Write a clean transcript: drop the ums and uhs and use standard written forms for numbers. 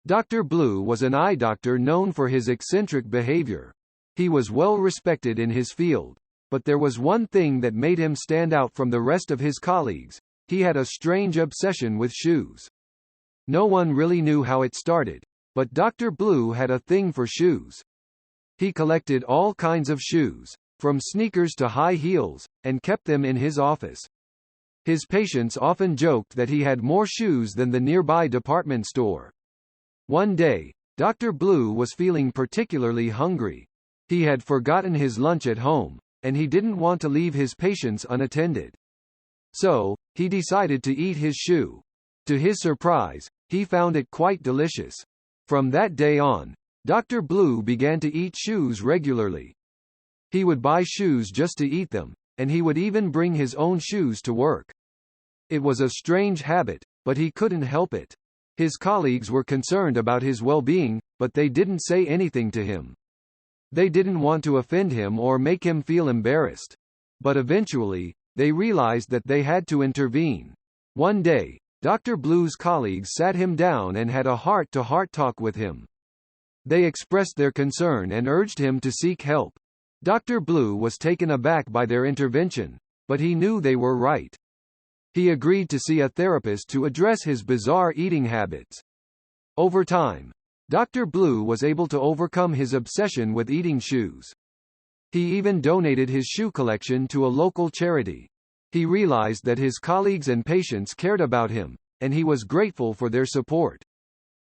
Dr. Blue was an eye doctor known for his eccentric behavior. He was well respected in his field. But there was one thing that made him stand out from the rest of his colleagues: he had a strange obsession with shoes. No one really knew how it started, but Dr. Blue had a thing for shoes. He collected all kinds of shoes, from sneakers to high heels, and kept them in his office. His patients often joked that he had more shoes than the nearby department store. One day, Dr. Blue was feeling particularly hungry. He had forgotten his lunch at home, and he didn't want to leave his patients unattended. So, he decided to eat his shoe. To his surprise, he found it quite delicious. From that day on, Dr. Blue began to eat shoes regularly. He would buy shoes just to eat them, and he would even bring his own shoes to work. It was a strange habit, but he couldn't help it. His colleagues were concerned about his well-being, but they didn't say anything to him. They didn't want to offend him or make him feel embarrassed. But eventually, they realized that they had to intervene. One day, Dr. Blue's colleagues sat him down and had a heart-to-heart talk with him. They expressed their concern and urged him to seek help. Dr. Blue was taken aback by their intervention, but he knew they were right. He agreed to see a therapist to address his bizarre eating habits. Over time, Dr. Blue was able to overcome his obsession with eating shoes. He even donated his shoe collection to a local charity. He realized that his colleagues and patients cared about him, and he was grateful for their support.